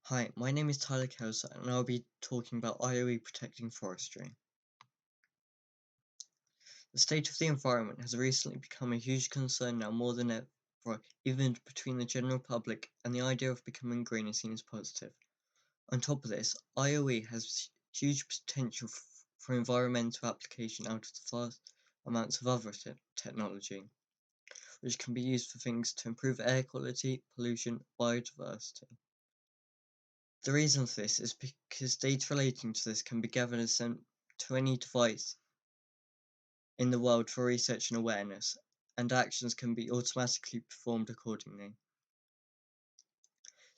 Hi, my name is Tyler Kelso, and I'll be talking about IOE protecting forestry. The state of the environment has recently become a huge concern now more than ever, even between the general public, and the idea of becoming green is seen as positive. On top of this, IOE has huge potential for environmental application out of the vast amounts of other technology, which can be used for things to improve air quality, pollution, biodiversity. The reason for this is because data relating to this can be gathered and sent to any device in the world for research and awareness, and actions can be automatically performed accordingly.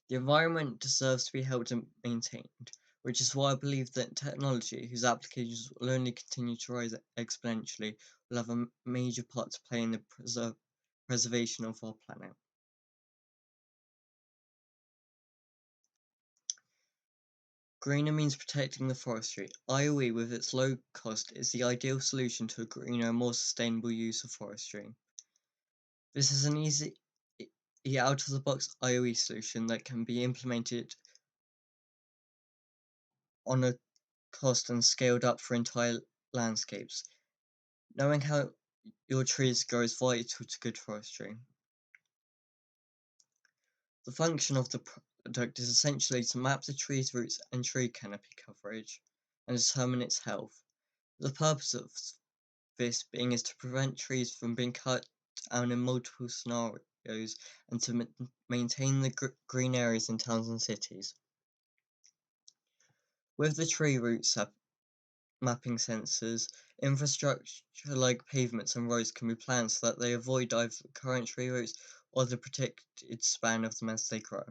The environment deserves to be helped and maintained, which is why I believe that technology, whose applications will only continue to rise exponentially, will have a major part to play in the preservation of our planet. Greener means protecting the forestry. IOE, with its low cost, is the ideal solution to a greener and more sustainable use of forestry. This is an easy out-of-the-box IOE solution that can be implemented on a cost and scaled up for entire landscapes. Knowing how your trees grow is vital to good forestry. The function of the product is essentially to map the tree's roots and tree canopy coverage and determine its health. The purpose of this being is to prevent trees from being cut down in multiple scenarios and to maintain the green areas in towns and cities. With the tree roots mapping sensors, infrastructure like pavements and roads can be planned so that they avoid either current tree roots or the protected span of them as they grow.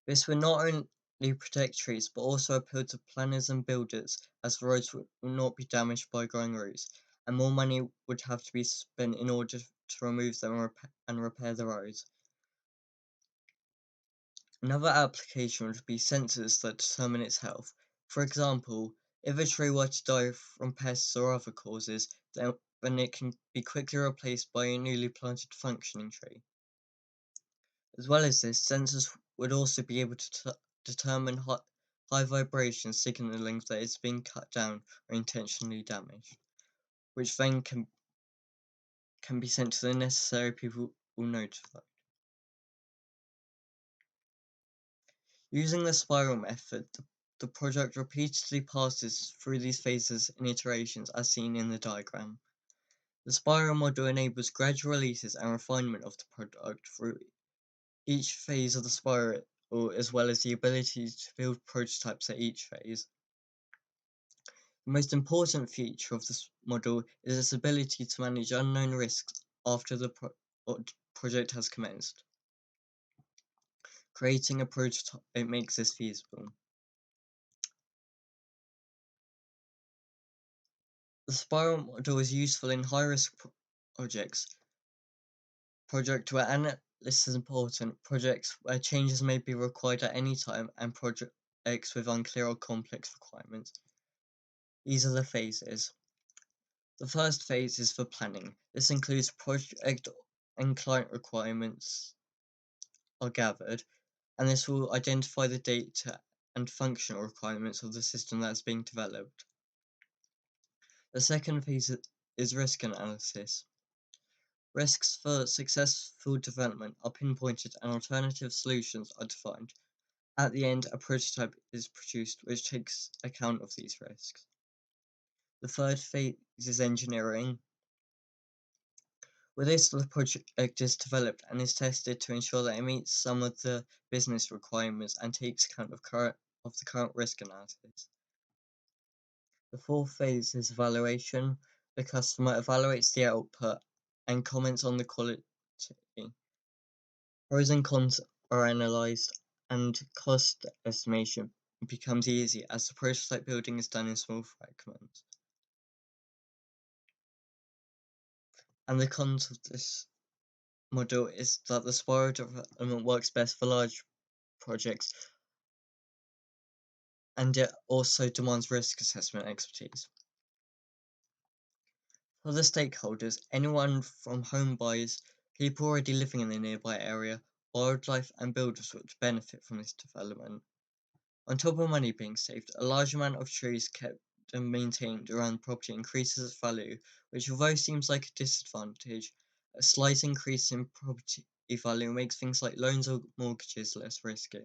This will not only protect trees but also appeal to planners and builders, as the roads will not be damaged by growing roots, and more money would have to be spent in order to remove them and repair the roads. Another application would be sensors that determine its health. For example, if a tree were to die from pests or other causes, then it can be quickly replaced by a newly planted functioning tree. As well as this, sensors would also be able to determine high vibration signaling that it's being cut down or intentionally damaged, which then can be sent to the necessary people notified. Using the spiral method, the project repeatedly passes through these phases and iterations as seen in the diagram. The spiral model enables gradual releases and refinement of the product through each phase of the spiral, as well as the ability to build prototypes at each phase. The most important feature of this model is its ability to manage unknown risks after the project has commenced. Creating a prototype makes this feasible. The spiral model is useful in high-risk projects, where analysis is important, projects where changes may be required at any time, and projects with unclear or complex requirements. These are the phases. The first phase is for planning. This includes project and client requirements are gathered, and this will identify the data and functional requirements of the system that is being developed. The second phase is risk analysis. Risks for successful development are pinpointed and alternative solutions are defined. At the end, a prototype is produced which takes account of these risks. The third phase is engineering. With this, the project is developed and is tested to ensure that it meets some of the business requirements and takes account of the current risk analysis. The fourth phase is evaluation. The customer evaluates the output and comments on the quality. Pros and cons are analysed, and cost estimation becomes easy as the prototype building is done in small fragments. And the cons of this model is that the spiral development works best for large projects, and it also demands risk assessment expertise. For the stakeholders, anyone from home buyers, people already living in the nearby area, wildlife, and builders would benefit from this development. On top of money being saved, a large amount of trees kept and maintained around the property increases its value, which although seems like a disadvantage, a slight increase in property value makes things like loans or mortgages less risky.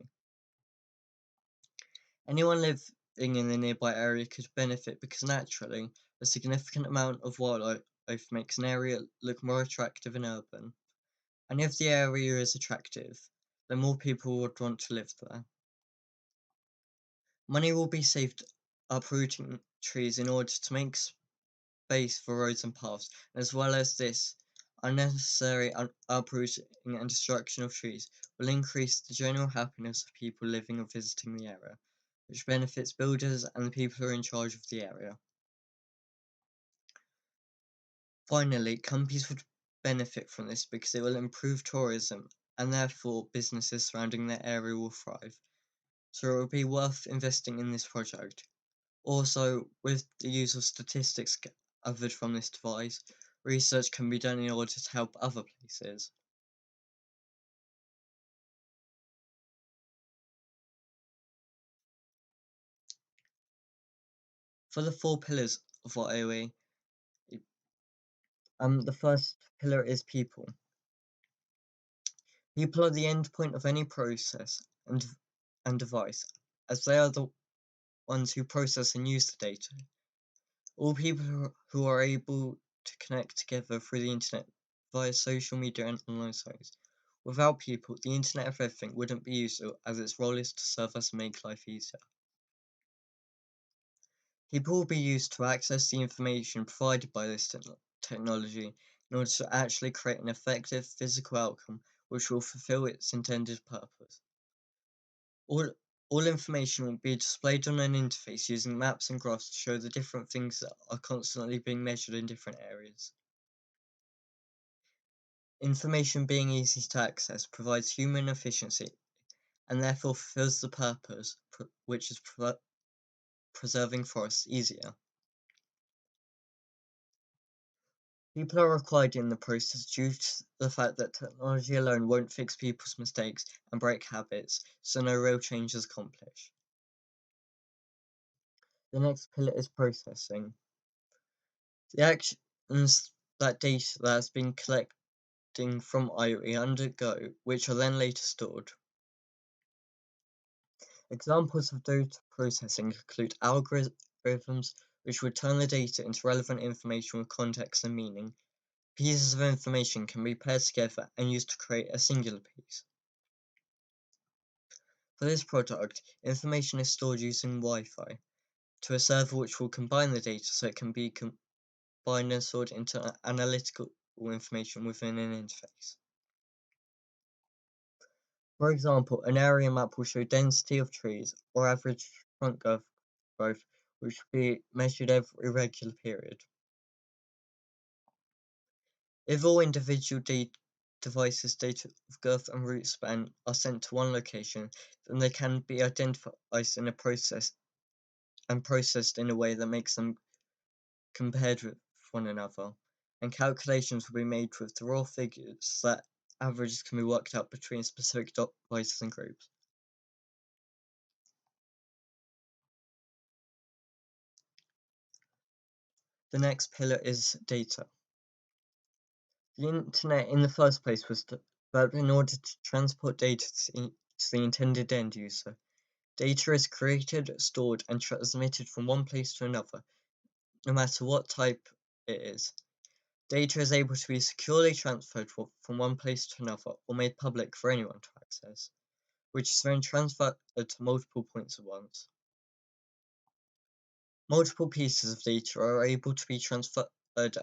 Anyone living in the nearby area could benefit because naturally, a significant amount of wildlife makes an area look more attractive and urban. And if the area is attractive, then more people would want to live there. Money will be saved uprooting trees in order to make space for roads and paths, as well as this unnecessary uprooting and destruction of trees will increase the general happiness of people living or visiting the area, which benefits builders and the people who are in charge of the area. Finally, companies would benefit from this because it will improve tourism and therefore businesses surrounding the area will thrive. So it will be worth investing in this project. Also, with the use of statistics gathered from this device, research can be done in order to help other places. For the four pillars of our AOE, the first pillar is people. People are the endpoint of any process and device, as they are the ones who process and use the data. All people who are able to connect together through the internet via social media and online sites. Without people, the Internet of Everything wouldn't be useful, as its role is to serve us and make life easier. People will be used to access the information provided by this technology in order to actually create an effective physical outcome which will fulfill its intended purpose. All information will be displayed on an interface using maps and graphs to show the different things that are constantly being measured in different areas. Information being easy to access provides human efficiency and therefore fulfills the purpose, which is preserving forests easier. People are required in the process due to the fact that technology alone won't fix people's mistakes and break habits, so no real change is accomplished. The next pillar is processing. The actions that data that has been collecting from IoE undergo, which are then later stored. Examples of data processing include algorithms, which would turn the data into relevant information with context and meaning. Pieces of information can be paired together and used to create a singular piece. For this product, information is stored using Wi-Fi to a server which will combine the data so it can be combined and stored into analytical information within an interface. For example, an area map will show density of trees or average trunk growth, which will be measured every regular period. If all individual devices' data of girth and root span are sent to one location, then they can be identified in a process and processed in a way that makes them compared with one another, and calculations will be made with the raw figures so that averages can be worked out between specific devices and groups. The next pillar is data. The internet in the first place was developed in order to transport data to the intended end user. Data is created, stored, and transmitted from one place to another, no matter what type it is. Data is able to be securely transferred from one place to another or made public for anyone to access, which is then transferred to multiple points at once. Multiple pieces of data are able to be transferred at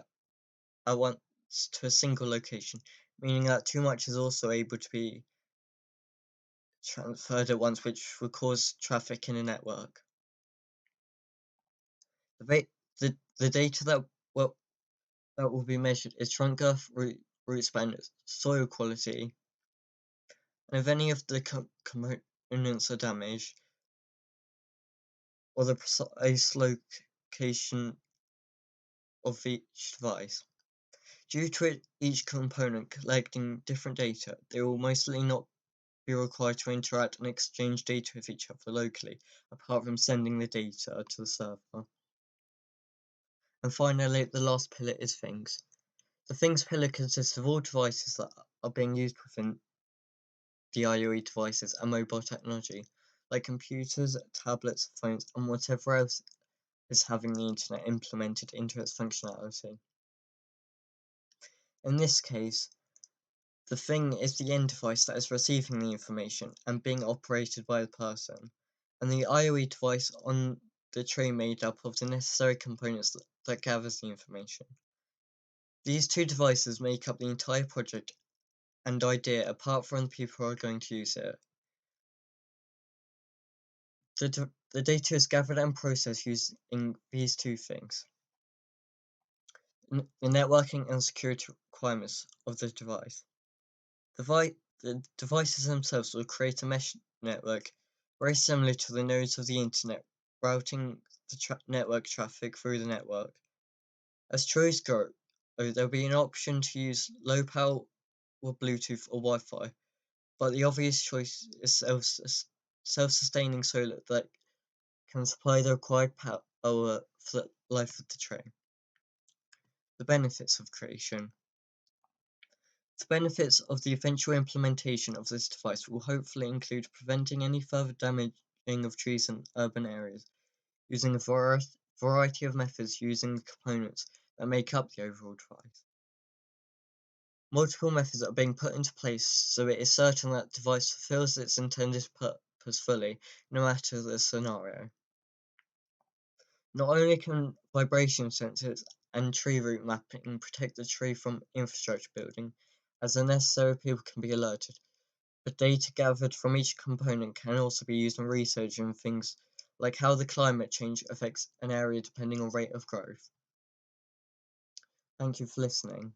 once to a single location, meaning that too much is also able to be transferred at once, which would cause traffic in a network. The data that will be measured is trunk girth, root span, soil quality, and if any of the components are damaged, or the precise location of each device. Due to each component collecting different data, they will mostly not be required to interact and exchange data with each other locally, apart from sending the data to the server. And finally, the last pillar is things. The things pillar consists of all devices that are being used within the IoE devices and mobile technology, like computers, tablets, phones, and whatever else is having the internet implemented into its functionality. In this case, the thing is the end device that is receiving the information and being operated by the person, and the IoE device on the tray made up of the necessary components that gathers the information. These two devices make up the entire project and idea apart from the people who are going to use it. The data is gathered and processed using these two things. The networking and security requirements of the device. The devices themselves will create a mesh network very similar to the nodes of the internet, routing the network traffic through the network. As choice grow, there'll be an option to use low power or Bluetooth or Wi-Fi, but the obvious choice is self-sustaining solar that can supply the required power for the life of the tray. The benefits of creation. The benefits of the eventual implementation of this device will hopefully include preventing any further damaging of trees in urban areas, using a variety of methods using the components that make up the overall device. Multiple methods are being put into place so it is certain that the device fulfills its intended purpose fully, no matter the scenario. Not only can vibration sensors and tree root mapping protect the tree from infrastructure building, as the necessary people can be alerted, but data gathered from each component can also be used in research in things like how the climate change affects an area depending on rate of growth. Thank you for listening.